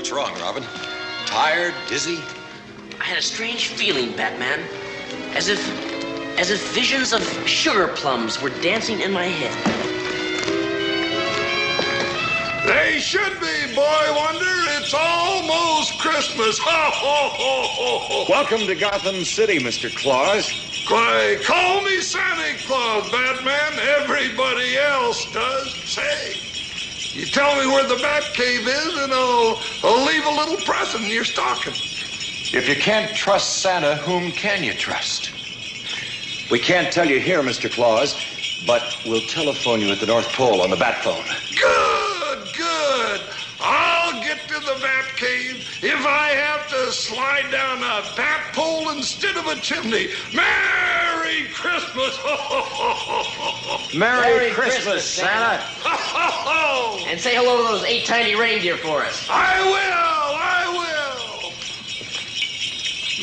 What's wrong, Robin? Tired? Dizzy? I had a strange feeling, Batman. As if visions of sugar plums were dancing in my head. They should be, Boy Wonder. It's almost Christmas. Ho, ho, ho, ho, ho. Welcome to Gotham City, Mr. Claus. Why, call me Santa Claus, Batman. Everybody else does. Say, you tell me where the Batcave is, and I'll leave a little present in your stocking. If you can't trust Santa, whom can you trust? We can't tell you here, Mr. Claus, but we'll telephone you at the North Pole on the bat phone. Good. I'll get to the Batcave if I have to slide down a bat pole instead of a chimney. Merry Christmas! Merry Christmas, Santa! And say hello to those 8 tiny reindeer for us. I will!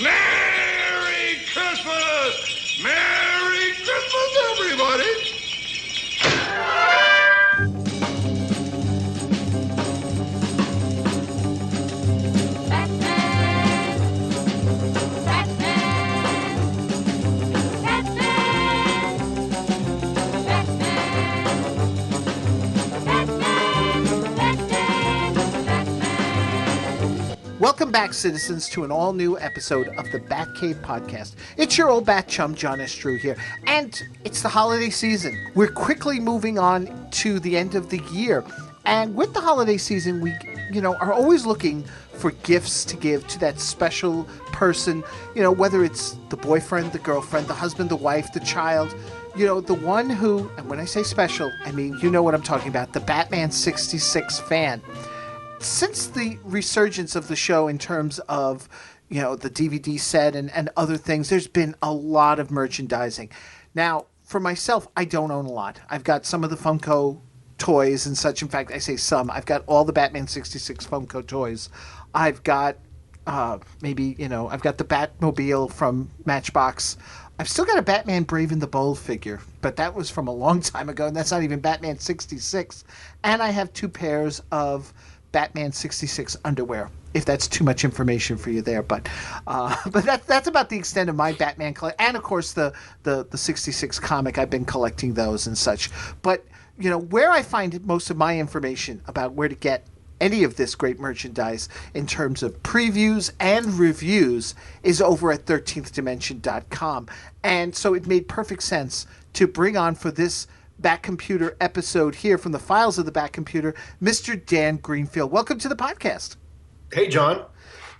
Merry Christmas! Merry Christmas, everybody! Welcome back, citizens, to an all-new episode of the Batcave podcast. It's your old bat chum, John S. Drew here, and it's the holiday season. We're quickly moving on to the end of the year, and with the holiday season, we, are always looking for gifts to give to that special person, whether it's the boyfriend, the girlfriend, the husband, the wife, the child, the one who, and when I say special, I mean, you know what I'm talking about, the Batman 66 fan. Since the resurgence of the show in terms of, the DVD set and other things, there's been a lot of merchandising. Now, for myself, I don't own a lot. I've got some of the Funko toys and such. In fact, I say some. I've got all the Batman 66 Funko toys. I've got I've got the Batmobile from Matchbox. I've still got a Batman Brave and the Bold figure, but that was from a long time ago, and that's not even Batman 66. And I have 2 pairs of Batman 66 underwear, if that's too much information for you there, but that's about the extent of my Batman collection. And of course the 66 comic, I've been collecting those and such. But where I find most of my information about where to get any of this great merchandise in terms of previews and reviews is over at 13thdimension.com. And so it made perfect sense to bring on for this Batcomputer episode here from the files of the Batcomputer, Mr. Dan Greenfield. Welcome to the podcast. Hey, John.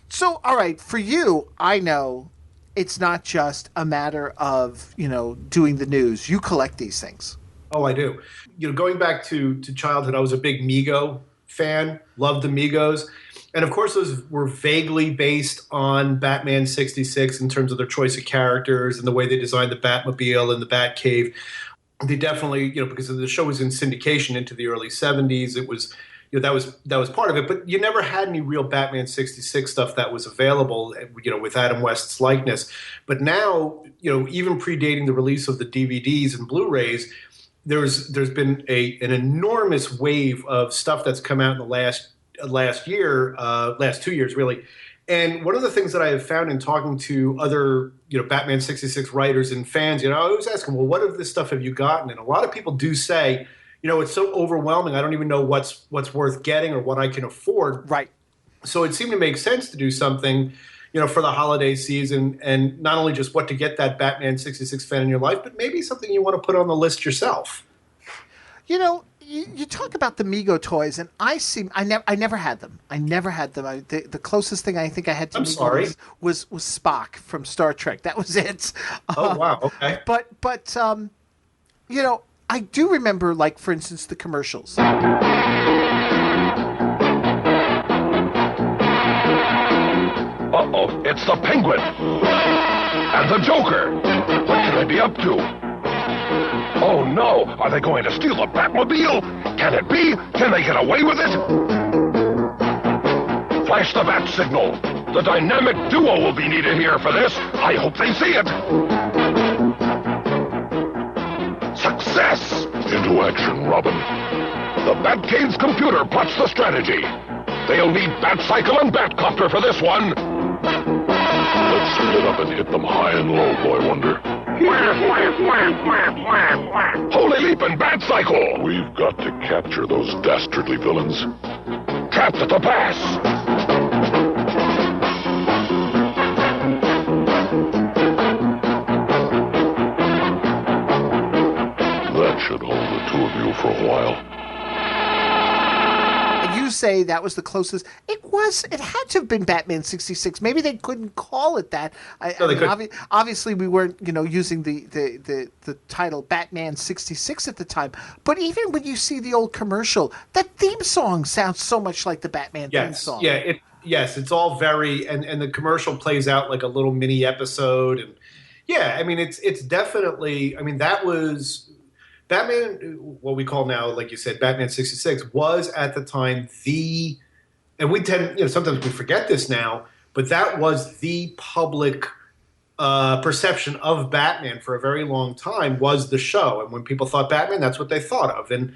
So, all right, for you, I know it's not just a matter of, doing the news. You collect these things. Oh, I do. Going back to childhood, I was a big Mego fan, loved the Megos. And of course, those were vaguely based on Batman 66 in terms of their choice of characters and the way they designed the Batmobile and the Batcave. They definitely, because the show was in syndication into the early 70s, it was, that was part of it. But you never had any real Batman 66 stuff that was available, with Adam West's likeness. But now, even predating the release of the DVDs and Blu-rays, there's been an enormous wave of stuff that's come out in the last 2 years, really. And one of the things that I have found in talking to other, Batman 66 writers and fans, I always ask them, well, what of this stuff have you gotten? And a lot of people do say, it's so overwhelming, I don't even know what's worth getting or what I can afford. Right. So it seemed to make sense to do something, for the holiday season, and not only just what to get that Batman 66 fan in your life, but maybe something you want to put on the list yourself. You talk about the Mego toys, and I never had them. The closest thing I think I had to Mego was Spock from Star Trek. That was it. Oh, wow. Okay. But I do remember, like, for instance, the commercials. Uh-oh, it's the Penguin. And the Joker. What can I be up to? Oh no, are they going to steal the Batmobile? Can it be? Can they get away with it? Flash the bat signal. The dynamic duo will be needed here for this. I hope they see it. Success! Into action, Robin. The Batcave's computer plots the strategy. They'll need Batcycle and Batcopter for this one. Let's split up and hit them high and low, Boy Wonder. Holy Leap and Batcycle! We've got to capture those dastardly villains. Trapped at the pass! That should hold the two of you for a while. You say that was the closest. It had to have been Batman 66. Maybe they couldn't call it that. Obviously, we weren't, using the title Batman 66 at the time. But even when you see the old commercial, that theme song sounds so much like the Batman theme song. Yeah, it's all very, and the commercial plays out like a little mini episode. And yeah, I mean, it's definitely, I mean, that was... Batman, what we call now, like you said, Batman 66, was at the time and we tend, sometimes we forget this now, but that was the public perception of Batman for a very long time, was the show. And when people thought Batman, that's what they thought of. And,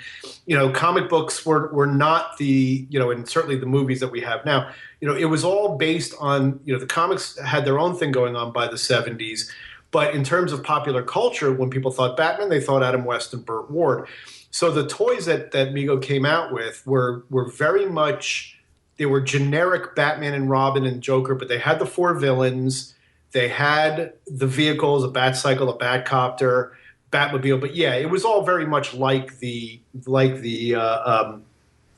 comic books were not the, and certainly the movies that we have now, it was all based on, the comics had their own thing going on by the 70s. But in terms of popular culture, when people thought Batman, they thought Adam West and Burt Ward. So the toys that Mego came out with were very much, they were generic Batman and Robin and Joker, but they had the four villains. They had the vehicles, a Batcycle, a Batcopter, Batmobile. But yeah, it was all very much like the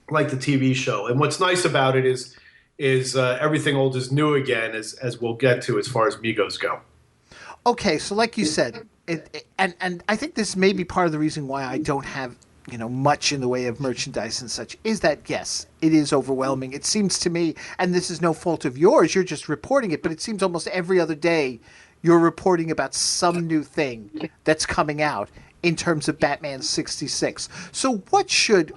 TV show. And what's nice about it is everything old is new again, as we'll get to as far as Megos go. Okay, so like you said, and I think this may be part of the reason why I don't have, much in the way of merchandise and such, is that, yes, it is overwhelming. It seems to me, and this is no fault of yours, you're just reporting it, but it seems almost every other day you're reporting about some new thing that's coming out in terms of Batman 66. So what should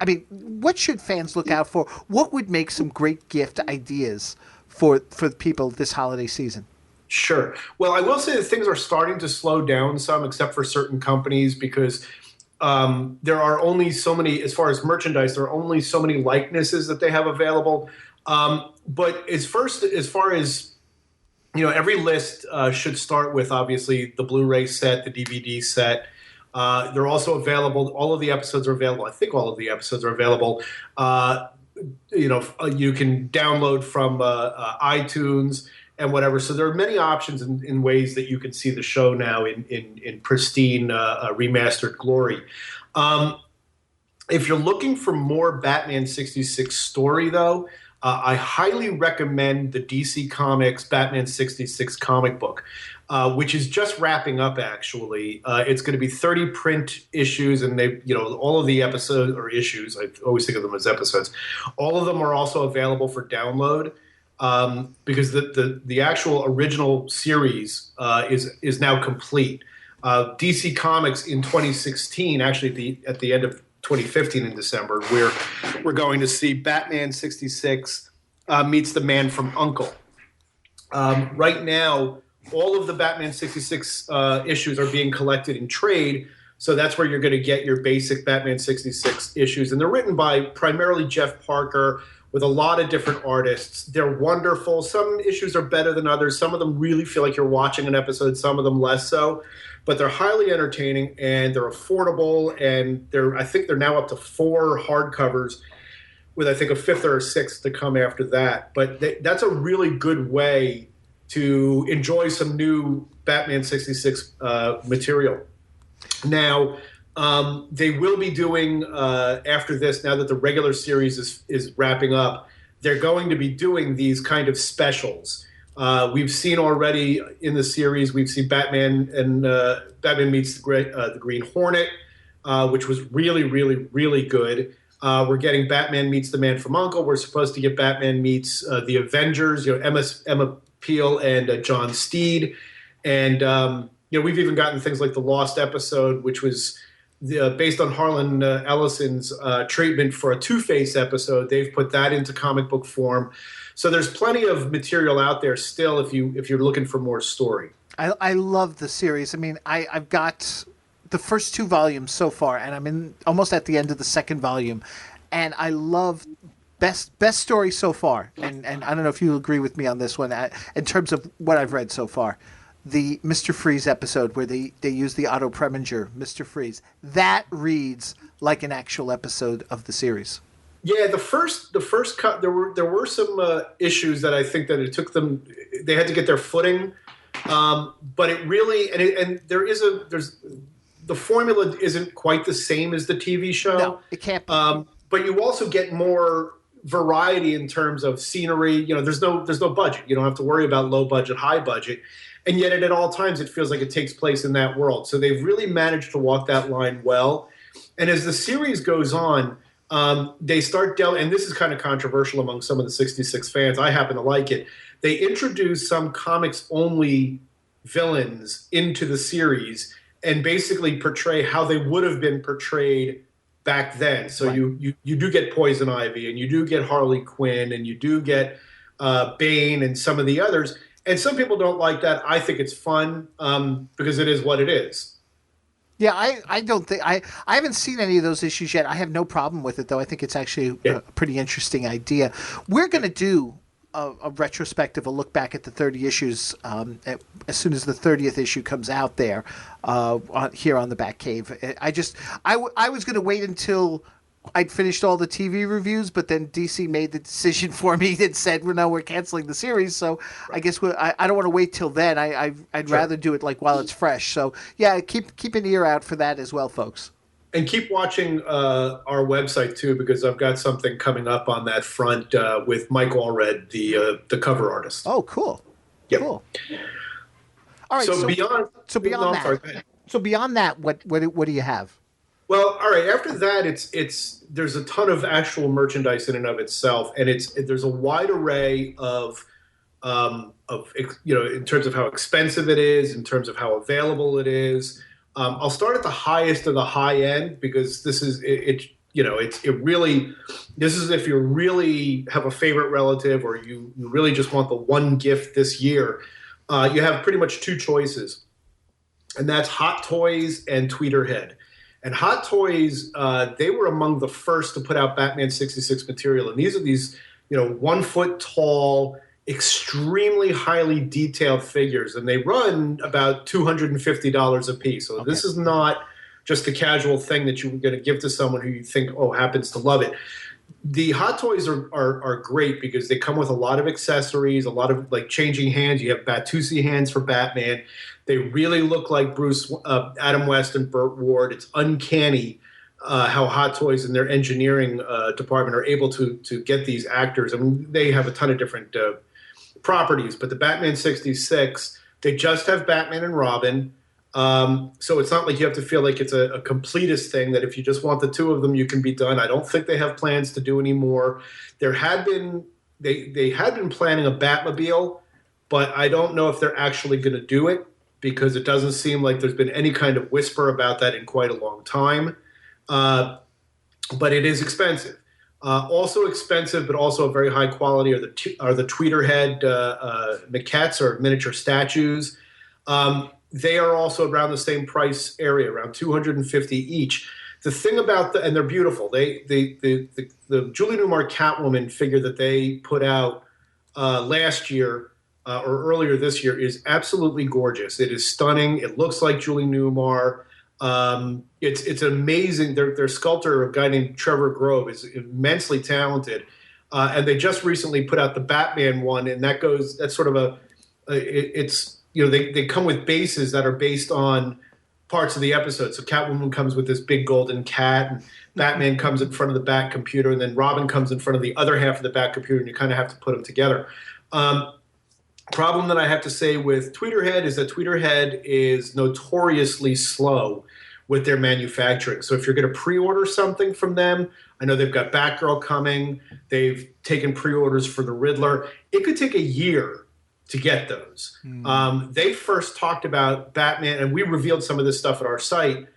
fans look out for? What would make some great gift ideas for people this holiday season? Sure. Well, I will say that things are starting to slow down some, except for certain companies, because there are only so many, as far as merchandise, there are only so many likenesses that they have available. But as far as, every list should start with, obviously, the Blu-ray set, the DVD set. They're also available. All of the episodes are available. I think all of the episodes are available. You can download from iTunes and whatever. So there are many options in ways that you can see the show now in pristine remastered glory. If you're looking for more Batman 66 story, though, I highly recommend the DC Comics Batman 66 comic book, which is just wrapping up, actually. It's going to be 30 print issues, and all of the episodes, or issues, I always think of them as episodes, all of them are also available for download. Because the actual original series is now complete. DC Comics in 2016, actually at the end of 2015 in December, we're going to see Batman 66 meets the Man from U.N.C.L.E. Right now, all of the Batman 66 issues are being collected in trade, so that's where you're going to get your basic Batman 66 issues. And they're written by primarily Jeff Parker, with a lot of different artists. They're wonderful. Some issues are better than others. Some of them really feel like you're watching an episode, some of them less so. But they're highly entertaining, and they're affordable, and I think they're now up to 4 hardcovers, with I think a 5th or a 6th to come after that. But that's a really good way to enjoy some new Batman 66 material. Now, they will be doing, after this, now that the regular series is wrapping up, they're going to be doing these kind of specials. We've seen already in the series, we've seen Batman and Batman meets the Green Hornet, which was really, really, really good. We're getting Batman meets the Man from U.N.C.L.E. We're supposed to get Batman meets the Avengers, Emma Peel and John Steed. And, we've even gotten things like the Lost episode, which was based on Harlan Ellison's treatment for a Two-Face episode. They've put that into comic book form. So there's plenty of material out there still if you're looking for more story. I love the series. I mean, I've got the first 2 volumes so far, and I'm almost at the end of the second volume. And I love best story so far, and I don't know if you agree with me on this one. In terms of what I've read so far, the Mr. Freeze episode where they use the Otto Preminger Mr. Freeze, that reads like an actual episode of the series. Yeah, the first cut there were some issues that I think that it took them. They had to get their footing, but it really and there's the formula isn't quite the same as the TV show. No, it can't be. But you also get more variety in terms of scenery. You know, there's no budget. You don't have to worry about low budget, high budget. And yet at all times it feels like it takes place in that world. So they've really managed to walk that line well. And as the series goes on, they start and this is kind of controversial among some of the 66 fans. I happen to like it. They introduce some comics-only villains into the series and basically portray how they would have been portrayed back then. So right. you do get Poison Ivy, and you do get Harley Quinn, and you do get Bane and some of the others. And some people don't like that. I think it's fun because it is what it is. Yeah, I don't think I haven't seen any of those issues yet. I have no problem with it, though. I think it's actually a pretty interesting idea. We're going to do a retrospective, a look back at the 30 issues as soon as the 30th issue comes out there here on the Batcave. I was going to wait until I'd finished all the TV reviews, but then DC made the decision for me and said, well, no, we're canceling the series. So I guess I don't want to wait till then. I'd rather do it like while it's fresh. So yeah, keep an ear out for that as well, folks. And keep watching our website too, because I've got something coming up on that front with Mike Allred, the cover artist. Oh, cool. Yep. Cool. All right. So beyond that, what do you have? Well, all right. After that, there's a ton of actual merchandise in and of itself, and there's a wide array of in terms of how expensive it is, in terms of how available it is. I'll start at the highest of the high end because this is if you really have a favorite relative or you really just want the one gift this year, you have pretty much two choices, and that's Hot Toys and Tweeterhead. And Hot Toys, they were among the first to put out Batman 66 material, and these are 1 foot tall, extremely highly detailed figures, and they run about $250 a piece. So This is not just a casual thing that you're going to give to someone who you think happens to love it. The Hot Toys are great because they come with a lot of accessories, a lot of like changing hands. You have Batusi hands for Batman. They really look like Adam West and Burt Ward. It's uncanny how Hot Toys and their engineering department are able to get these actors. I mean, they have a ton of different properties, but the Batman 66, they just have Batman and Robin. So it's not like you have to feel like it's a completist thing that if you just want the two of them, you can be done. I don't think they have plans to do any more. They had been planning a Batmobile, but I don't know if they're actually going to do it because it doesn't seem like there's been any kind of whisper about that in quite a long time. But it is expensive. Also expensive, but also very high quality are the Tweeterhead maquettes or miniature statues. They are also around the same price area, around $250 each. The thing about and they're beautiful. The Julie Newmar Catwoman figure that they put out last year or earlier this year is absolutely gorgeous. It is stunning. It looks like Julie Newmar. It's amazing. Their sculptor, a guy named Trevor Grove, is immensely talented. And they just recently put out the Batman one, and that's sort of they come with bases that are based on parts of the episode. So Catwoman comes with this big golden cat, and Batman comes in front of the Batcomputer, and then Robin comes in front of the other half of the Batcomputer, and you kind of have to put them together. Problem that I have to say with Tweeterhead is that Tweeterhead is notoriously slow with their manufacturing. So if you're going to pre-order something from them, I know they've got Batgirl coming. They've taken pre-orders for the Riddler. It could take a year to get those. They first talked about Batman, and we revealed some of this stuff at our site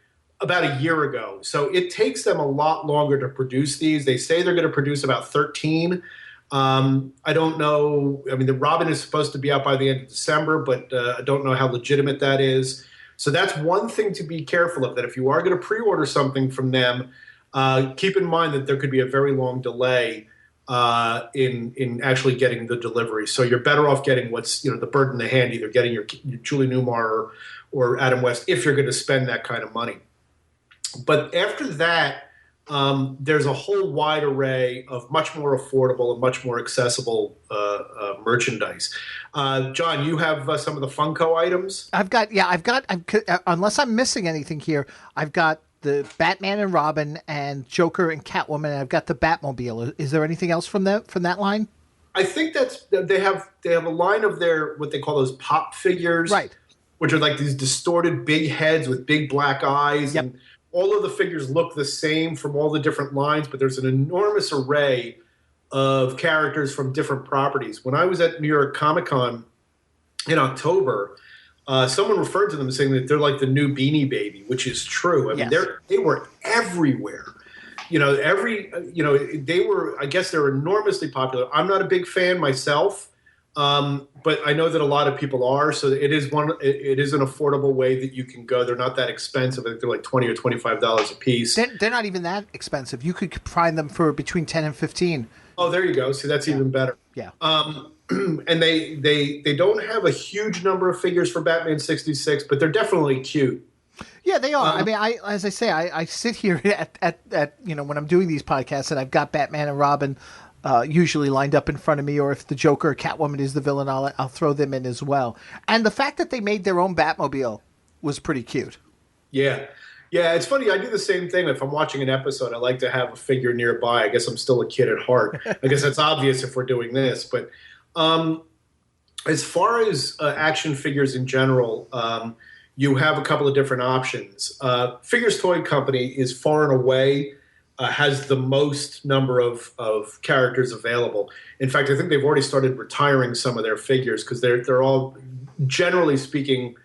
about a year ago. So it takes them a lot longer to produce these. They say they're going to produce about 13. I don't know. I mean, the Robin is supposed to be out by the end of December, but I don't know how legitimate that is. So that's one thing to be careful of, that if you are going to pre-order something from them, keep in mind that there could be a very long delay in actually getting the delivery. So you're better off getting what's the bird in the hand, either getting your Julie Newmar or Adam West if you're going to spend that kind of money. But after that, there's a whole wide array of much more affordable and much more accessible merchandise. John, you have some of the Funko items? I've got, unless I'm missing anything here, I've got the Batman and Robin and Joker and Catwoman, and I've got the Batmobile. Is there anything else from that line? I think they have a line of their, what they call those pop figures. Right. Which are like these distorted big heads with big black eyes. Yep. And all of the figures look the same from all the different lines, but there's an enormous array of characters from different properties. When I was at New York Comic Con in October, someone referred to them saying that they're like the new Beanie Baby, which is true. I mean, they were everywhere. They were, I guess they're enormously popular. I'm not a big fan myself. But I know that a lot of people are, so it is an affordable way that you can go. They're not that expensive. I think they're like $20 or $25 a piece. They're not even that expensive. You could find them for between $10 and $15. Oh, there you go. See, that's even better. Yeah. And they don't have a huge number of figures for Batman 66, but they're definitely cute. Yeah, they are. I mean, as I say, I sit here at when I'm doing these podcasts, and I've got Batman and Robin usually lined up in front of me, or if the Joker or Catwoman is the villain, I'll throw them in as well. And the fact that they made their own Batmobile was pretty cute. Yeah. Yeah, it's funny. I do the same thing. If I'm watching an episode, I like to have a figure nearby. I guess I'm still a kid at heart. I guess that's obvious if we're doing this. But as far as action figures in general, you have a couple of different options. Figures Toy Company is far and away has the most number of characters available. In fact, I think they've already started retiring some of their figures because they're all, generally speaking,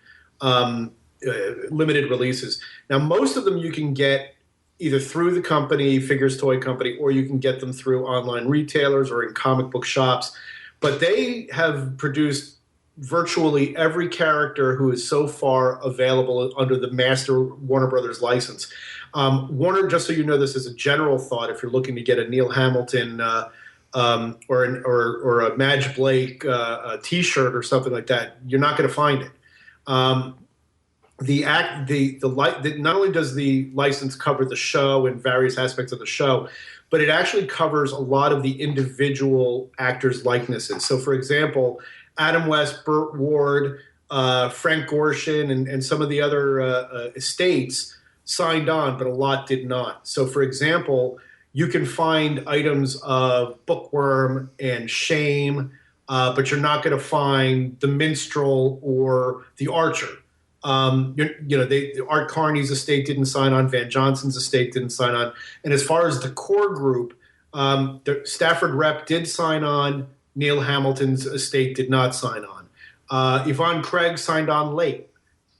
limited releases. Now, most of them you can get either through the company, Figures Toy Company, or you can get them through online retailers or in comic book shops. But they have produced virtually every character who is so far available under the master Warner Brothers license. Warner, just so you know, this is a general thought. If you're looking to get a Neil Hamilton or a Madge Blake T-shirt or something like that, you're not going to find it. Not only does the license cover the show and various aspects of the show, but it actually covers a lot of the individual actors' likenesses. So, for example, Adam West, Burt Ward, Frank Gorshin, and some of the other estates signed on, but a lot did not. So, for example, you can find items of Bookworm and Shame, but you're not going to find the Minstrel or the Archer. Art Carney's estate didn't sign on. Van Johnson's estate didn't sign on. And as far as the core group, the Stafford Rep did sign on. Neil Hamilton's estate did not sign on. Yvonne Craig signed on late.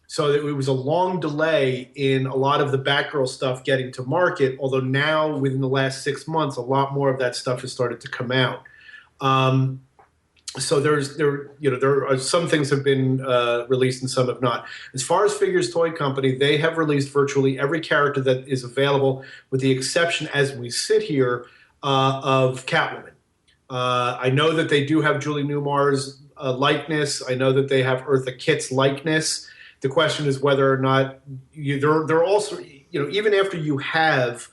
So it was a long delay in a lot of the Batgirl stuff getting to market, although now within the last 6 months, a lot more of that stuff has started to come out. So there are some things have been released and some have not. As far as Figures Toy Company, they have released virtually every character that is available, with the exception, as we sit here, of Catwoman. I know that they do have Julie Newmar's likeness. I know that they have Eartha Kitt's likeness. The question is whether or not they're also, even after you have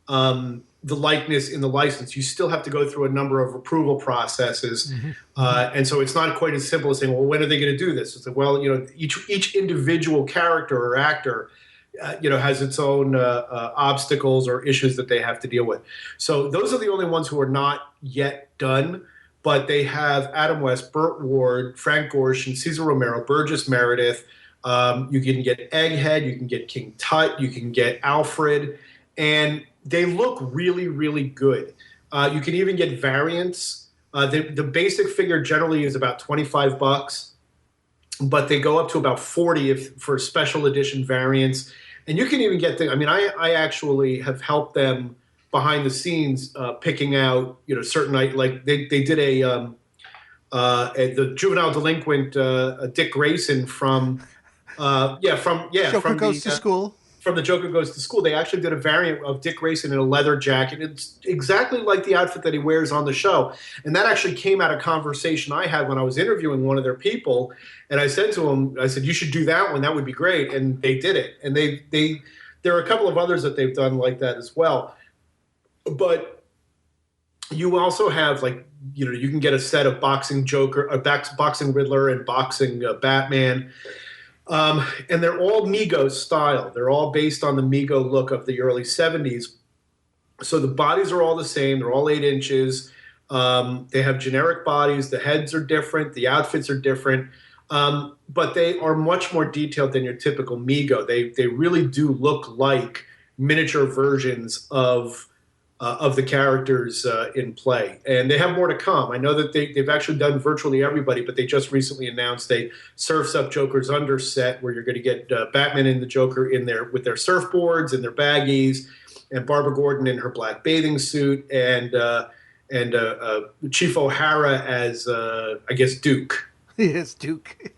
the likeness in the license, you still have to go through a number of approval processes. Mm-hmm. And so it's not quite as simple as saying, well, when are they going to do this? It's like, well, each individual character or actor, has its own obstacles or issues that they have to deal with. So those are the only ones who are not yet done, but they have Adam West, Burt Ward, Frank Gorshin, Cesar Romero, Burgess Meredith. You can get Egghead, you can get King Tut, you can get Alfred, and they look really, really good. You can even get variants. The basic figure generally is about $25, but they go up to about $40 for special edition variants. And you can even get things. I mean, I actually have helped them behind the scenes picking out, certain, like they did the juvenile delinquent Dick Grayson from Joker Goes to School. from The Joker Goes to School, they actually did a variant of Dick Grayson in a leather jacket. It's exactly like the outfit that he wears on the show. And that actually came out of a conversation I had when I was interviewing one of their people. And I said to him, I said, you should do that one. That would be great. And they did it. And there are a couple of others that they've done like that as well. But you also have, like, you know, you can get a set of boxing Joker, boxing Riddler, and boxing Batman. And they're all Mego style. They're all based on the Mego look of the early 70s. So the bodies are all the same. They're all 8 inches. They have generic bodies. The heads are different. The outfits are different. But they are much more detailed than your typical Mego. They really do look like miniature versions of the characters in play. And they have more to come. I know that they've actually done virtually everybody, but they just recently announced a Surf's Up Joker's Under set where you're going to get Batman and the Joker in there with their surfboards and their baggies, and Barbara Gordon in her black bathing suit, and Chief O'Hara as, I guess, Duke. Yes, Duke.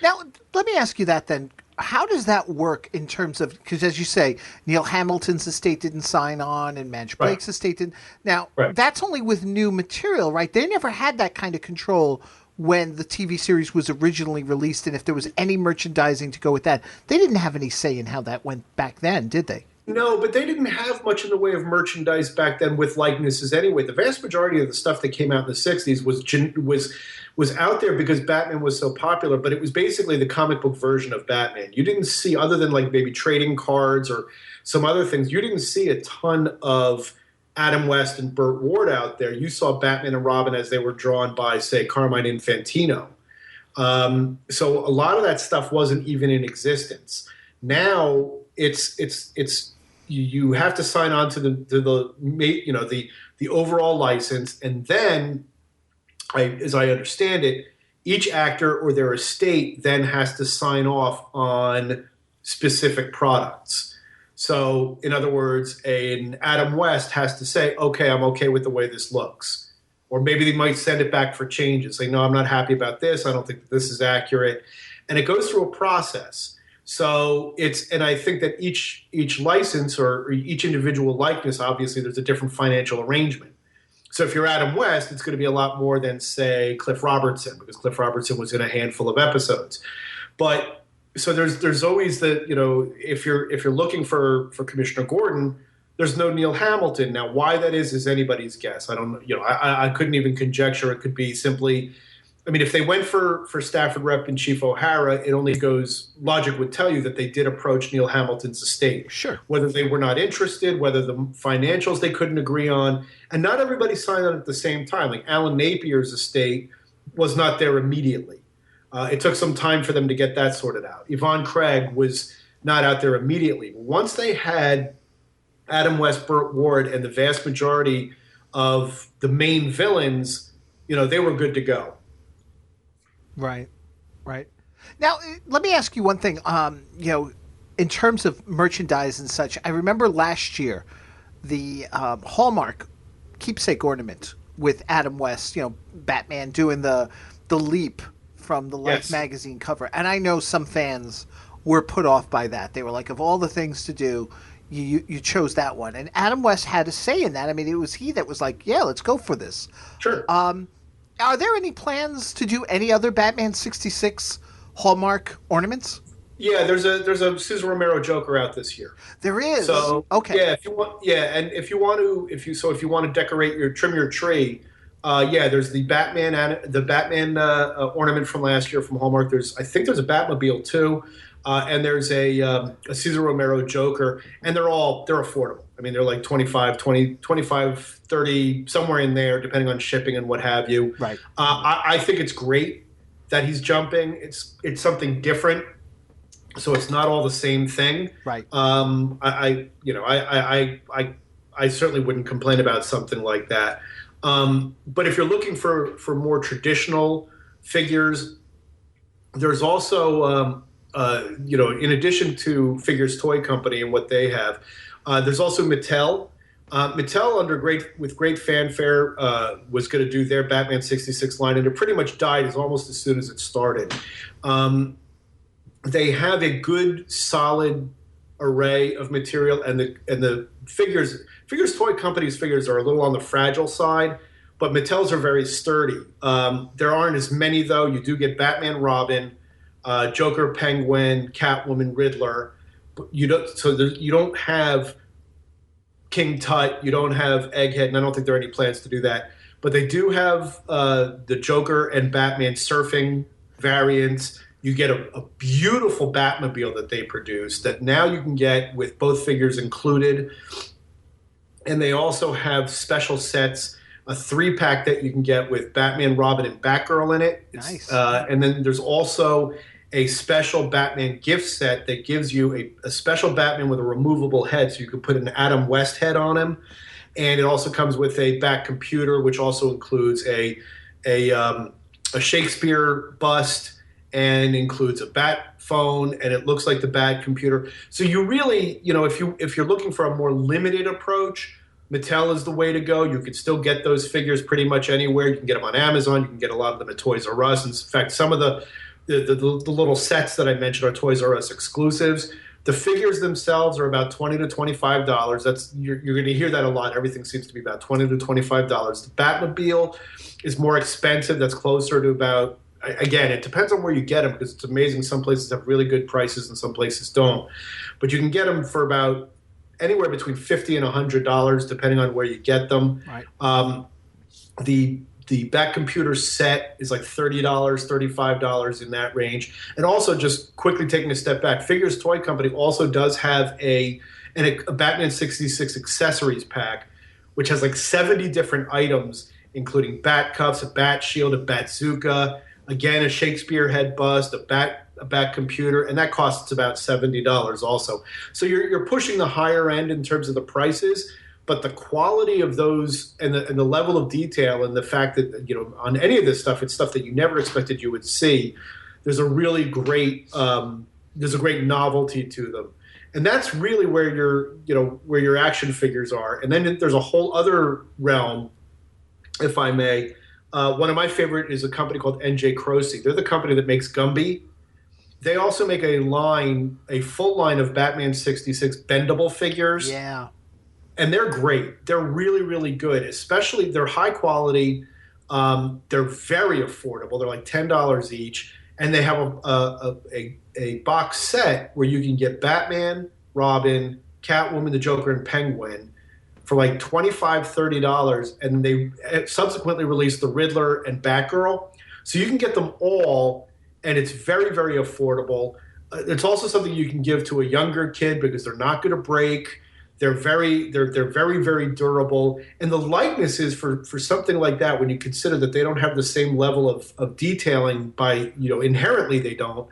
Now, let me ask you that then. How does that work in terms of, because as you say, Neil Hamilton's estate didn't sign on and Madge Blake's estate didn't. Now, that's only with new material, right? They never had that kind of control when the TV series was originally released, and if there was any merchandising to go with that. They didn't have any say in how that went back then, did they? No, but they didn't have much in the way of merchandise back then with likenesses anyway. The vast majority of the stuff that came out in the 60s was out there because Batman was so popular, but it was basically the comic book version of Batman. You didn't see, other than like maybe trading cards or some other things, you didn't see a ton of Adam West and Burt Ward out there. You saw Batman and Robin as they were drawn by, say, Carmine Infantino. So a lot of that stuff wasn't even in existence. Now you have to sign on to the overall license, and then, as I understand it, each actor or their estate then has to sign off on specific products. So, in other words, an Adam West has to say, okay, I'm okay with the way this looks. Or maybe they might send it back for changes. Say, no, I'm not happy about this. I don't think that this is accurate. And it goes through a process. So and I think that each license or each individual likeness, obviously there's a different financial arrangement. So if you're Adam West, it's going to be a lot more than, say, Cliff Robertson, because Cliff Robertson was in a handful of episodes. But so there's always if you're looking for Commissioner Gordon, there's no Neil Hamilton. Now, why that is anybody's guess. I don't know. I couldn't even conjecture. It could be simply, I mean, if they went for Stafford Rep and Chief O'Hara, it only goes, logic would tell you that they did approach Neil Hamilton's estate. Sure. Whether they were not interested, whether the financials they couldn't agree on. And not everybody signed on at the same time. Like Alan Napier's estate was not there immediately. It took some time for them to get that sorted out. Yvonne Craig was not out there immediately. Once they had Adam West, Burt Ward, and the vast majority of the main villains, they were good to go. Right. Now, let me ask you one thing. In terms of merchandise and such, I remember last year the Hallmark keepsake ornament with Adam West, Batman doing the leap from the Life magazine cover. And I know some fans were put off by that. They were like, of all the things to do, you chose that one. And Adam West had a say in that. I mean, it was he that was like, yeah, let's go for this. Sure. Are there any plans to do any other Batman 66 Hallmark ornaments? Yeah, there's a Cesar Romero Joker out this year. There is. So okay. Yeah, if you want to decorate trim your tree, there's the Batman ornament from last year from Hallmark. I think there's a Batmobile too, and there's a Cesar Romero Joker, and they're affordable. I mean, they're like 25, 30, somewhere in there, depending on shipping and what have you. Right. I think it's great that he's jumping. It's something different, so it's not all the same thing. Right. I certainly wouldn't complain about something like that. But if you're looking for more traditional figures, there's also in addition to Figures Toy Company and what they have. There's also Mattel. Mattel, with great fanfare, was going to do their Batman 66 line, and it pretty much died almost as soon as it started. They have a good, solid array of material, and the figures toy companies' figures are a little on the fragile side, but Mattel's are very sturdy. There aren't as many though. You do get Batman, Robin, Joker, Penguin, Catwoman, Riddler. But you don't have King Tut, you don't have Egghead, and I don't think there are any plans to do that. But they do have the Joker and Batman surfing variants. You get a beautiful Batmobile that they produce that now you can get with both figures included. And they also have special sets, a 3-pack that you can get with Batman, Robin, and Batgirl in it. Nice. And then there's also a special Batman gift set that gives you a special Batman with a removable head, so you can put an Adam West head on him. And it also comes with a Batcomputer, which also includes a Shakespeare bust, and includes a bat phone, and it looks like the Batcomputer. So you really, if you're looking for a more limited approach, Mattel is the way to go. You can still get those figures pretty much anywhere. You can get them on Amazon. You can get a lot of them at Toys R Us. In fact, some of the little sets that I mentioned are Toys R Us exclusives. The figures themselves are about $20 to $25. You're going to hear that a lot. Everything seems to be about $20 to $25. The Batmobile is more expensive. That's closer to about, again, it depends on where you get them, because it's amazing. Some places have really good prices and some places don't. But you can get them for about anywhere between $50 and $100, depending on where you get them. Right. The Batcomputer set is like $30, $35 in that range. And also, just quickly taking a step back, Figures Toy Company also does have a Batman 66 accessories pack, which has like 70 different items, including bat cuffs, a bat shield, a bazooka, again, a Shakespeare head bust, a Batcomputer, and that costs about $70 also. So you're pushing the higher end in terms of the prices, but the quality of those and the level of detail and the fact that, on any of this stuff, it's stuff that you never expected you would see. There's a really great novelty to them. And that's really where your action figures are. And then there's a whole other realm, if I may. One of my favorite is a company called NJ Croce. They're the company that makes Gumby. They also make a full line of Batman 66 bendable figures. Yeah. And they're great. They're really, really good. Especially, they're high quality. They're very affordable. They're like $10 each. And they have a box set where you can get Batman, Robin, Catwoman, the Joker, and Penguin for like $25, $30. And they subsequently released the Riddler and Batgirl. So you can get them all, and it's very, very affordable. It's also something you can give to a younger kid because they're not going to break. They're very, very durable. And the likenesses for something like that, when you consider that they don't have the same level of detailing by, inherently they don't.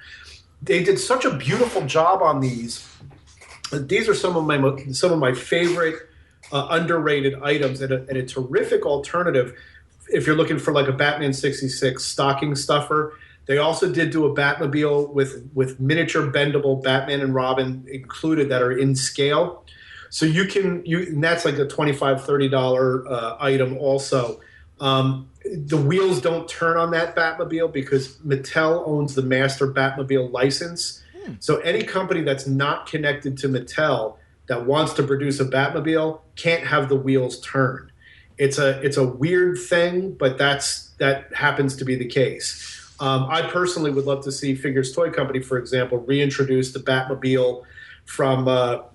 They did such a beautiful job on these. These are some of my favorite underrated items, and a terrific alternative if you're looking for like a Batman 66 stocking stuffer. They also did do a Batmobile with miniature bendable Batman and Robin included that are in scale. So and that's like a $25, $30 item also. The wheels don't turn on that Batmobile because Mattel owns the master Batmobile license. So any company that's not connected to Mattel that wants to produce a Batmobile can't have the wheels turn. It's a weird thing, but that happens to be the case. I personally would love to see Figures Toy Company, for example, reintroduce the Batmobile from the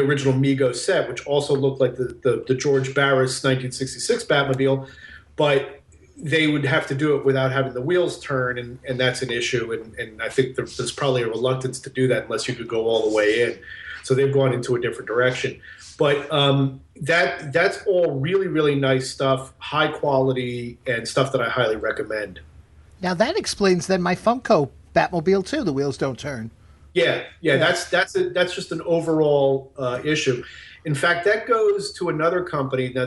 original Mego set, which also looked like the George Barris 1966 Batmobile, but they would have to do it without having the wheels turn, and that's an issue. And I think there's probably a reluctance to do that unless you could go all the way in. So they've gone into a different direction. But that's all really, really nice stuff, high quality, and stuff that I highly recommend. Now that explains then my Funko Batmobile too. The wheels don't turn. Yeah. That's just an overall issue. In fact, that goes to another company. Now,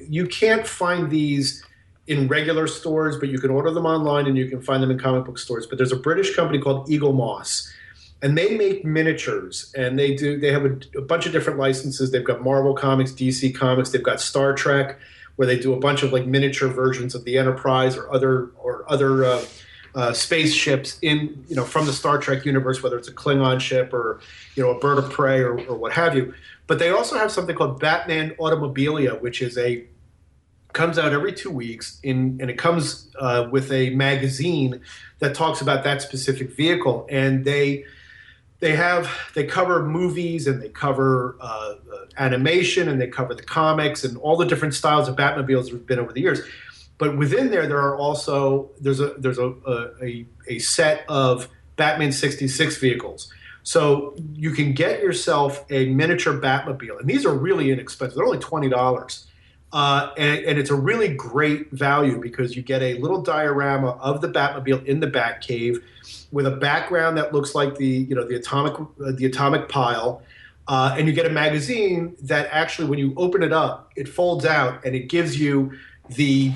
you can't find these in regular stores, but you can order them online and you can find them in comic book stores. But there's a British company called Eagle Moss, and they make miniatures, and they have a bunch of different licenses. They've got Marvel Comics, DC Comics, they've got Star Trek, where they do a bunch of like miniature versions of the Enterprise or other spaceships in, from the Star Trek universe, whether it's a Klingon ship or, a bird of prey or what have you. But they also have something called Batman Automobilia, which is comes out every 2 weeks, and it comes with a magazine that talks about that specific vehicle. And they cover movies, and they cover animation, and they cover the comics and all the different styles of Batmobiles there have been over the years. But within there are also there's a set of Batman 66 vehicles. So you can get yourself a miniature Batmobile, and these are really inexpensive. They're only $20, and it's a really great value because you get a little diorama of the Batmobile in the Batcave with a background that looks like the atomic pile, and you get a magazine that actually, when you open it up, it folds out and it gives you the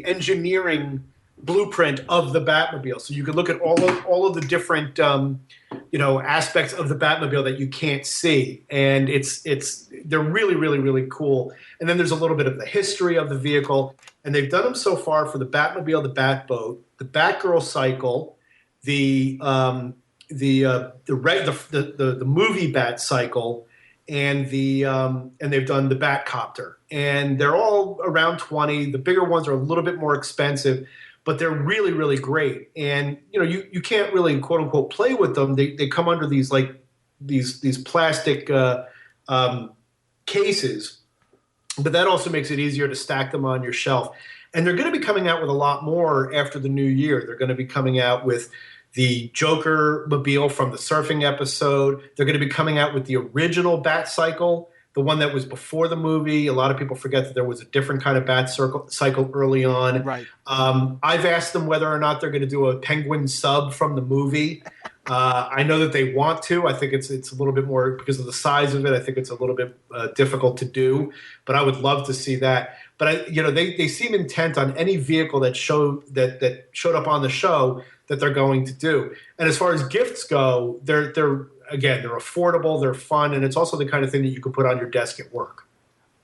engineering blueprint of the Batmobile. So you can look at all of the different aspects of the Batmobile that you can't see, and they're really, really, really cool. And then there's a little bit of the history of the vehicle, and they've done them so far for the Batmobile, the Batboat, the Batgirl cycle, the movie Bat cycle, and they've done the Batcopter, and they're all around 20. The bigger ones are a little bit more expensive, but they're really, really great. And you can't really quote unquote play with them. They come under these these plastic cases, but that also makes it easier to stack them on your shelf. And they're going to be coming out with a lot more after the new year. They're going to be coming out with the Joker mobile from the surfing episode. They're going to be coming out with the original Bat cycle, the one that was before the movie. A lot of people forget that there was a different kind of Bat cycle early on. Right. I've asked them whether or not they're going to do a Penguin sub from the movie. I know that they want to. I think it's a little bit more because of the size of it. I think it's a little bit difficult to do, but I would love to see that. But they seem intent on any vehicle that showed up on the show that they're going to do. And as far as gifts go, they're affordable, they're fun, and it's also the kind of thing that you can put on your desk at work.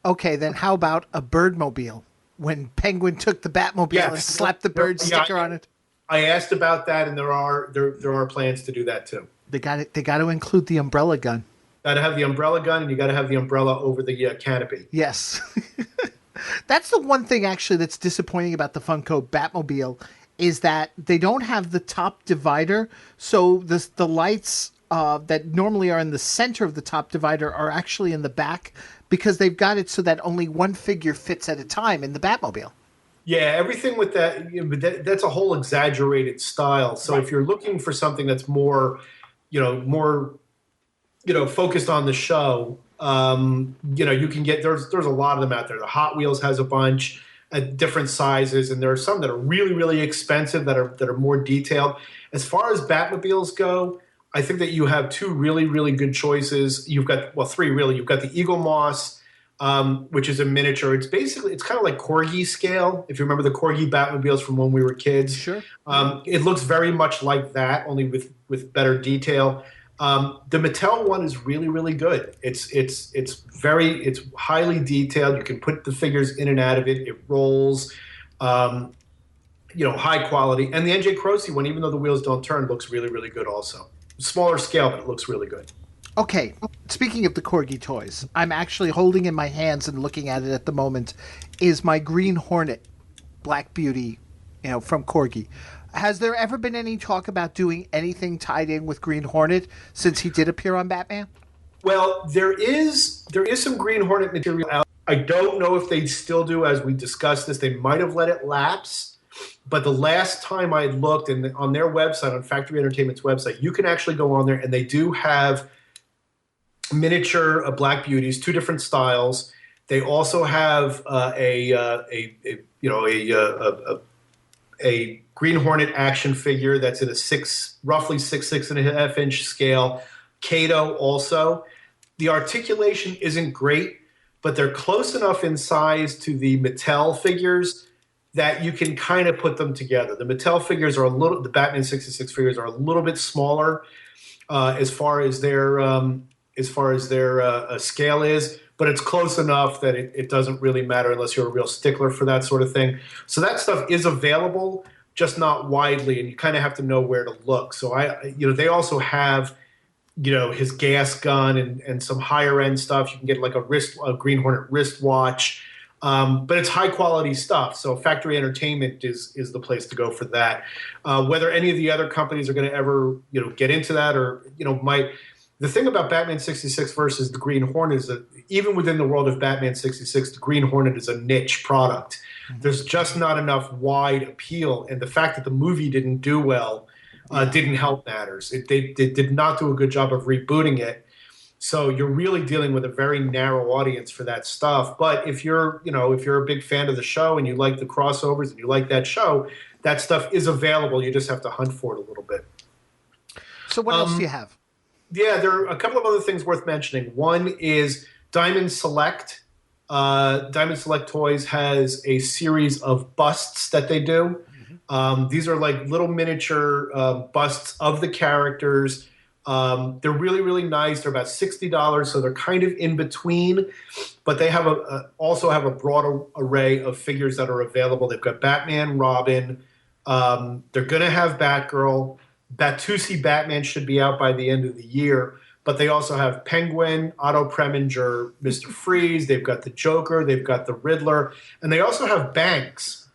Okay, then how about a Birdmobile? When Penguin took the Batmobile and slapped the bird sticker on it. I asked about that, and there are plans to do that too. They got to include the umbrella gun. Got to have the umbrella gun, and you got to have the umbrella over the canopy. Yes. That's the one thing actually that's disappointing about the Funko Batmobile is that they don't have the top divider, so the lights that normally are in the center of the top divider are actually in the back because they've got it so that only one figure fits at a time in the Batmobile. Yeah, everything with that's a whole exaggerated style. So if you're looking for something that's more focused on the show, you can get there's a lot of them out there. The Hot Wheels has a bunch at different sizes, and there are some that are really, really expensive that are more detailed. As far as Batmobiles go, I think that you have two really, really good choices. You've got three really. You've got the Eagle Moss, which is a miniature. It's kind of like Corgi scale. If you remember the Corgi Batmobiles from when we were kids, sure. It looks very much like that, only with better detail. The Mattel one is really, really good. It's highly detailed. You can put the figures in and out of it. It rolls, high quality. And the NJ Croce one, even though the wheels don't turn, looks really, really good also. Smaller scale, but it looks really good. Okay, speaking of the Corgi toys, I'm actually holding in my hands and looking at it at the moment, is my Green Hornet Black Beauty, from Corgi. Has there ever been any talk about doing anything tied in with Green Hornet since he did appear on Batman? Well, there is some Green Hornet material out. I don't know if they still do, as we discussed this. They might have let it lapse. But the last time I looked, and on their website, on Factory Entertainment's website, you can actually go on there, and they do have miniature Black Beauties, two different styles. They also have a Green Hornet action figure that's in a roughly 6.5 inch scale. Kato also. The articulation isn't great, but they're close enough in size to the Mattel figures that you can kind of put them together. The Mattel figures the Batman 66 figures are a little bit smaller as far as their scale is, but it's close enough that it doesn't really matter unless you're a real stickler for that sort of thing. So that stuff is available, just not widely, and you kind of have to know where to look. So they also have, his gas gun and some higher end stuff. You can get like a Green Hornet wristwatch, but it's high quality stuff. So Factory Entertainment is the place to go for that. Whether any of the other companies are going to ever get into that, or the thing about Batman 66 versus the Green Hornet is that even within the world of Batman 66, the Green Hornet is a niche product. There's just not enough wide appeal, and the fact that the movie didn't do well didn't help matters. They did not do a good job of rebooting it, so you're really dealing with a very narrow audience for that stuff. But if you're a big fan of the show and you like the crossovers and you like that show, that stuff is available. You just have to hunt for it a little bit. So what else do you have? Yeah, there are a couple of other things worth mentioning. One is Diamond Select. Diamond Select Toys has a series of busts that they do. These are like little miniature busts of the characters. They're really, really nice. They're about $60, so they're kind of in between. But they have also have a broad array of figures that are available. They've got Batman, Robin. They're going to have Batgirl. Batusi Batman should be out by the end of the year. But they also have Penguin, Otto Preminger, Mr. Freeze. They've got the Joker. They've got the Riddler. And they also have Banks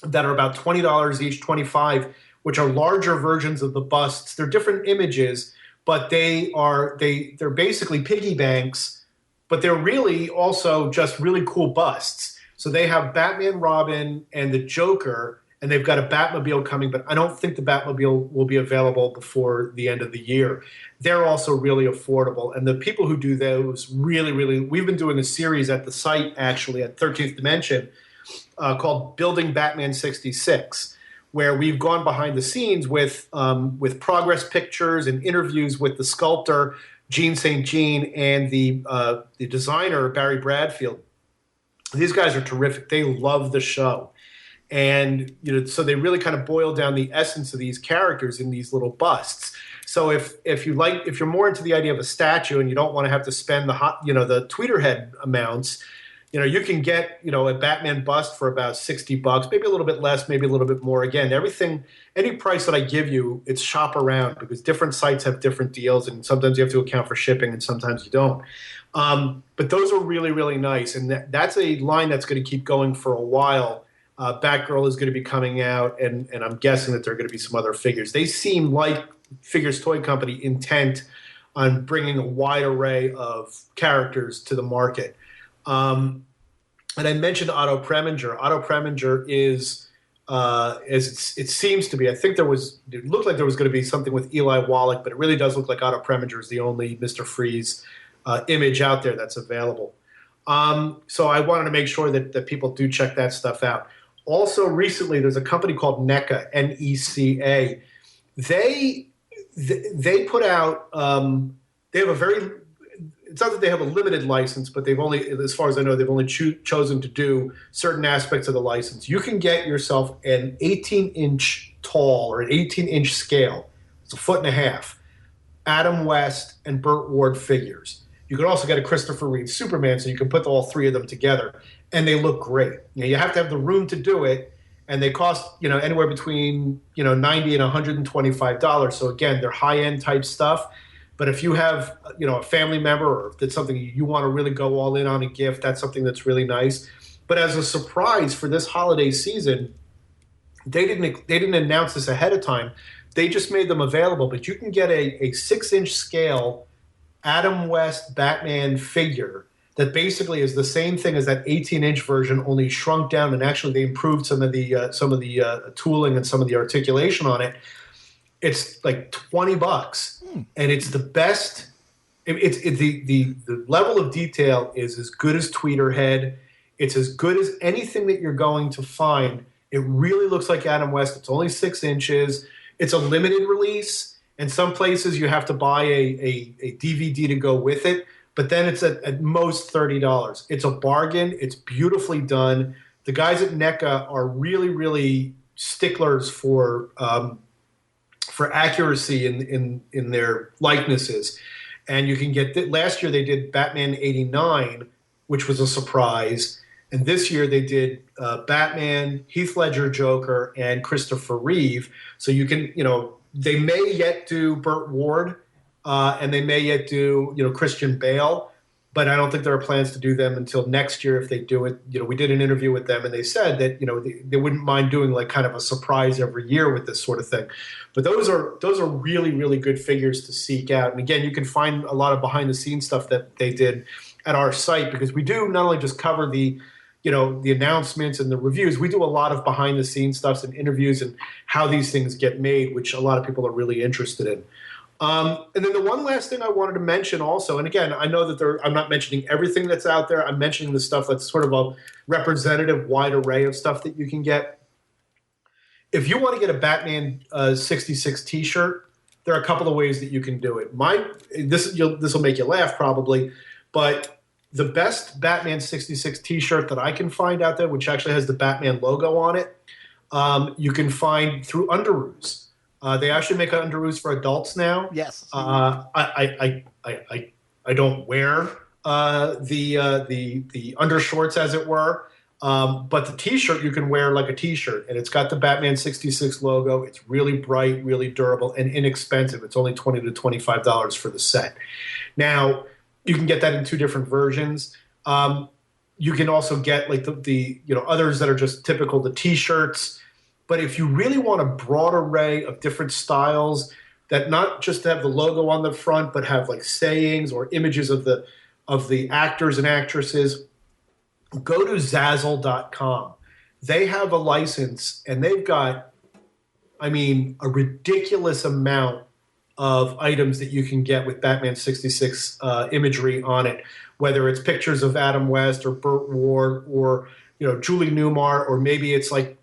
that are about $20 each, $25, which are larger versions of the busts. They're different images, but they're basically piggy banks, but they're really also just really cool busts. So they have Batman, Robin, and the Joker, and they've got a Batmobile coming, but I don't think the Batmobile will be available before the end of the year. They're also really affordable. And the people who do those really, really, we've been doing a series at the site, actually, at 13th Dimension, called Building Batman 66, where we've gone behind the scenes with progress pictures and interviews with the sculptor, Gene St. Jean, and the designer, Barry Bradfield. These guys are terrific. They love the show. And so they really kind of boil down the essence of these characters in these little busts. So if you're more into the idea of a statue and you don't want to have to spend the tweeter head amounts, you can get a Batman bust for about $60, maybe a little bit less, maybe a little bit more. Again, any price that I give you, it's shop around, because different sites have different deals, and sometimes you have to account for shipping, and sometimes you don't. But those are really, really nice, and that's a line that's going to keep going for a while. Batgirl is going to be coming out, and I'm guessing that there are going to be some other figures. They seem like Figures Toy Company intent on bringing a wide array of characters to the market. And I mentioned Otto Preminger. Otto Preminger is, as it seems to be, it looked like there was going to be something with Eli Wallach, but it really does look like Otto Preminger is the only Mr. Freeze image out there that's available. So I wanted to make sure that people do check that stuff out. Also, recently, there's a company called NECA, N-E-C-A. They put out, they have a very, it's not that they have a limited license, but they've only, as far as I know, they've only chosen to do certain aspects of the license. You can get yourself an 18-inch tall or an 18-inch scale. It's 1.5 feet. Adam West and Burt Ward figures. You can also get a Christopher Reeve Superman, so you can put all three of them together, and they look great. You have to have the room to do it, and they cost anywhere between $90 and $125. So again, they're high-end type stuff. But if you have a family member, or if it's something you want to really go all in on a gift, that's something that's really nice. But as a surprise for this holiday season, they didn't announce this ahead of time. They just made them available. But you can get a 6-inch scale Adam West Batman figure that basically is the same thing as that 18-inch version, only shrunk down, and actually they improved some of the tooling and some of the articulation on it. It's like $20, and it's the best. The level of detail is as good as Tweeterhead. It's as good as anything that you're going to find. It really looks like Adam West. It's only 6 inches. It's a limited release. In some places, you have to buy a DVD to go with it, but then it's at most $30. It's a bargain. It's beautifully done. The guys at NECA are really, really sticklers for accuracy in their likenesses. And you can get last year they did Batman 89, which was a surprise. And this year they did Batman, Heath Ledger Joker, and Christopher Reeve. So you can, they may yet do Burt Ward, and they may yet do, Christian Bale. But I don't think there are plans to do them until next year if they do it. We did an interview with them, and they said that, they wouldn't mind doing like kind of a surprise every year with this sort of thing. But those are really, really good figures to seek out. And again, you can find a lot of behind-the-scenes stuff that they did at our site, because we do not only just cover the announcements and the reviews, we do a lot of behind-the-scenes stuff and interviews and how these things get made, which a lot of people are really interested in. And then the one last thing I wanted to mention also, and again, I know that I'm not mentioning everything that's out there. I'm mentioning the stuff that's sort of a representative, wide array of stuff that you can get. If you want to get a Batman 66 T-shirt, there are a couple of ways that you can do it. This will make you laugh probably, but the best Batman 66 T-shirt that I can find out there, which actually has the Batman logo on it, you can find through Underoos. They actually make underoos for adults now. Yes. I don't wear the undershorts, as it were, but the T-shirt you can wear like a T-shirt, and it's got the Batman 66 logo. It's really bright, really durable, and inexpensive. It's only $20 to $25 for the set. Now you can get that in two different versions. You can also get like the others that are just typical, the T-shirts. But if you really want a broad array of different styles that not just have the logo on the front, but have like sayings or images of the actors and actresses, go to Zazzle.com. They have a license, and they've got, a ridiculous amount of items that you can get with Batman 66 imagery on it, whether it's pictures of Adam West or Burt Ward or Julie Newmar, or maybe it's like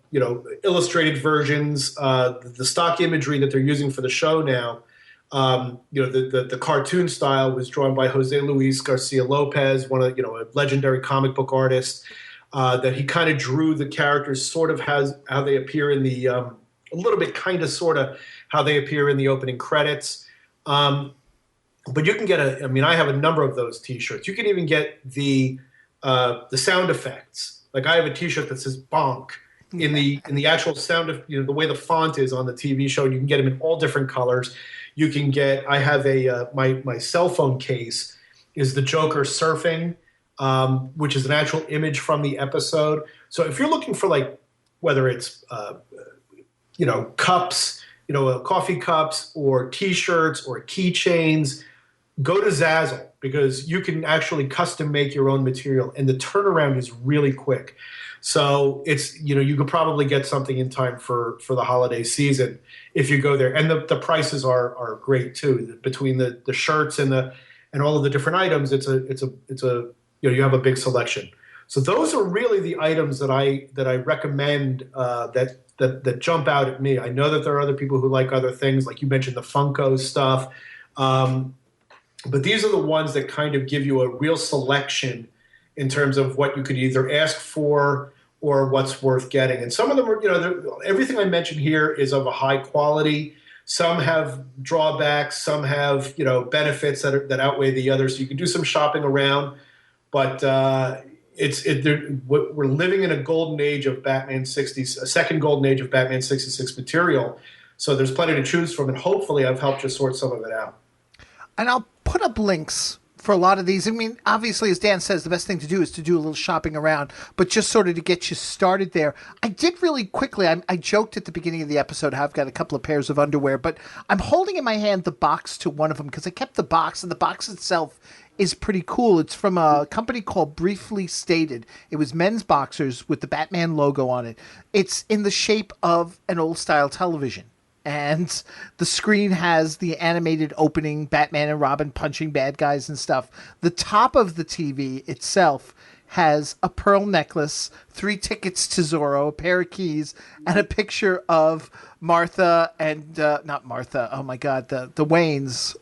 illustrated versions, the stock imagery that they're using for the show now. The cartoon style was drawn by Jose Luis Garcia Lopez, one of a legendary comic book artist. That he kind of drew the characters sort of how they appear in the a little bit kind of sort of how they appear in the opening credits. But you can get I have a number of those T-shirts. You can even get the sound effects. Like I have a T-shirt that says "bonk." In the actual sound of the way the font is on the TV show, you can get them in all different colors. You can get. I have my cell phone case is the Joker surfing, which is an actual image from the episode. So if you're looking for like whether it's cups, coffee cups or T-shirts or keychains, go to Zazzle, because you can actually custom make your own material, and the turnaround is really quick. So it's, you could probably get something in time for the holiday season if you go there. And the prices are great too. Between the shirts and all of the different items, it's a you have a big selection. So those are really the items that I recommend that jump out at me. I know that there are other people who like other things, like you mentioned the Funko stuff. But these are the ones that kind of give you a real selection in terms of what you could either ask for or what's worth getting. And some of them are, everything I mentioned here is of a high quality. Some have drawbacks, some have, benefits that outweigh the others. So you can do some shopping around, but we're living in a golden age of Batman 60, a second golden age of Batman 66 material. So there's plenty to choose from, and hopefully I've helped you sort some of it out. And I'll put up links for a lot of these. Obviously, as Dan says, the best thing to do is to do a little shopping around, but just sort of to get you started there. I did really quickly, I joked at the beginning of the episode how I've got a couple of pairs of underwear, but I'm holding in my hand the box to one of them because I kept the box, and the box itself is pretty cool. It's from a company called Briefly Stated. It was men's boxers with the Batman logo on it. It's in the shape of an old-style television. And the screen has the animated opening, Batman and Robin punching bad guys and stuff. The top of the TV itself has a pearl necklace, 3 tickets to Zorro, a pair of keys, and a picture of Martha and, not Martha, oh my God, the Waynes.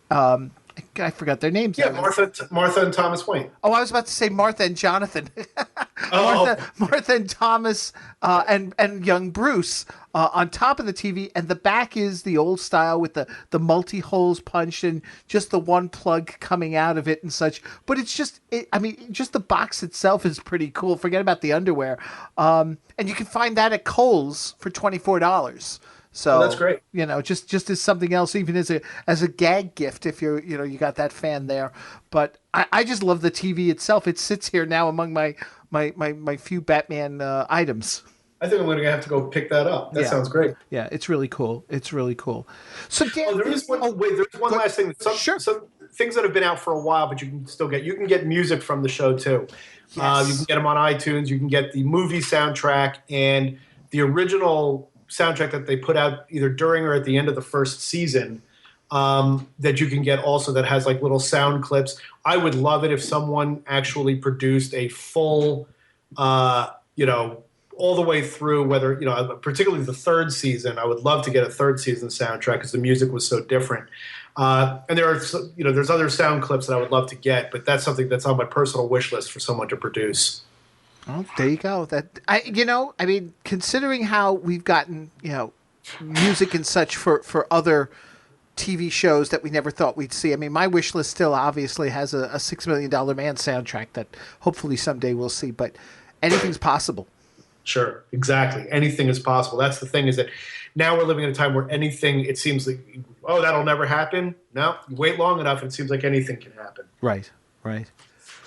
I forgot their names. Yeah, Martha and Thomas Wayne. Oh, I was about to say Martha and Jonathan. Oh. Martha and Thomas and young Bruce on top of the TV, and the back is the old style with the multi holes punched and just the one plug coming out of it and such. But it's just, just the box itself is pretty cool. Forget about the underwear, and you can find that at Kohl's for $24. So that's great. Just as something else, even as a gag gift, if you got that fan there. But I just love the TV itself. It sits here now among my few Batman items. I think I'm going to have to go pick that up. That sounds great. Yeah, it's really cool. It's really cool. So Dan, there's one last thing. Some things that have been out for a while, but you can still get. You can get music from the show too. Yes. You can get them on iTunes. You can get the movie soundtrack and the original soundtrack that they put out either during or at the end of the first season. That you can get also that has like little sound clips. I would love it if someone actually produced a full, all the way through, whether, particularly the third season. I would love to get a third season soundtrack because the music was so different. And there are, there's other sound clips that I would love to get, but that's something that's on my personal wish list for someone to produce. Oh, there you go. Considering how we've gotten, music and such for other TV shows that we never thought we'd see. My wish list still obviously has a $6 Million Man soundtrack that hopefully someday we'll see, but anything's possible. Sure, exactly. Anything is possible. That's the thing, is that now we're living in a time where anything, it seems like, that'll never happen. No, you wait long enough and it seems like anything can happen. Right.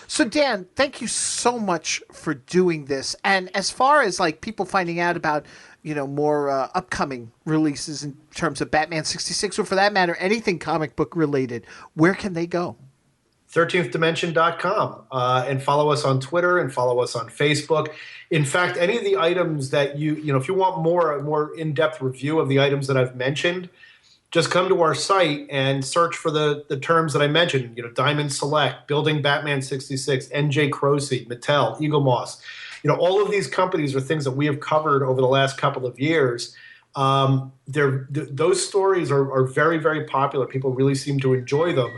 So Dan, thank you so much for doing this. And as far as like people finding out about, more upcoming releases in terms of Batman 66, or for that matter, anything comic book related, where can they go? 13thdimension.com, and follow us on Twitter and follow us on Facebook. In fact, any of the items that if you want more in-depth review of the items that I've mentioned, just come to our site and search for the terms that I mentioned, Diamond Select, Building Batman 66, NJ Croce, Mattel, Eagle Moss. All of these companies are things that we have covered over the last couple of years. Those stories are very, very popular. People really seem to enjoy them.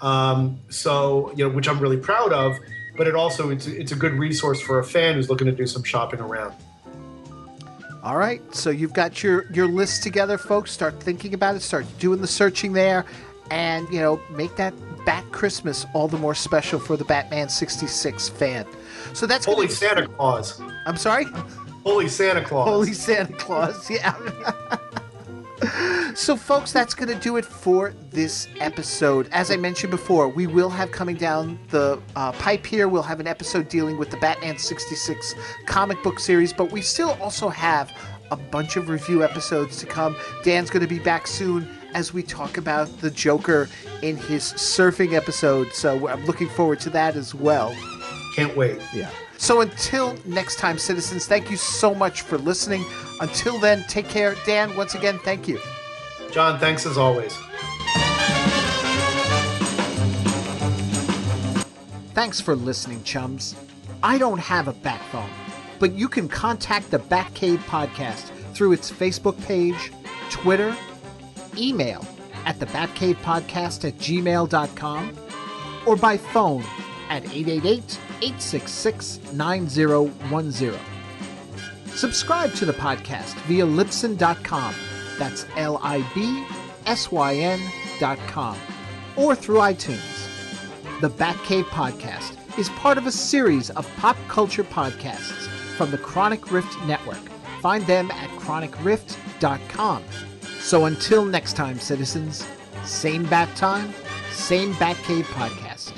Which I'm really proud of, but it's a good resource for a fan who's looking to do some shopping around. All right, so you've got your list together, folks. Start thinking about it. Start doing the searching there, and make that Bat Christmas all the more special for the Batman 66 fan. So that's Holy Santa Claus. I'm sorry. Holy Santa Claus. Holy Santa Claus. Yeah. So, folks, that's going to do it for this episode. As I mentioned before, we will have coming down the pipe here, we'll have an episode dealing with the Batman 66 comic book series, but we still also have a bunch of review episodes to come. Dan's going to be back soon as we talk about the Joker in his surfing episode, so I'm looking forward to that as well. Can't wait. Yeah. So until next time, citizens, thank you so much for listening. Until then, take care. Dan, once again, thank you. John, thanks as always. Thanks for listening, chums. I don't have a bat phone, but you can contact the Batcave podcast through its Facebook page, Twitter, email at thebatcavepodcast@gmail.com, or by phone at 888-866-9010. Subscribe to the podcast via Libsyn.com. That's Libsyn.com. Or through iTunes. The Batcave Podcast is part of a series of pop culture podcasts from the Chronic Rift Network. Find them at chronicrift.com. So until next time, citizens, same bat time, same Batcave Podcast.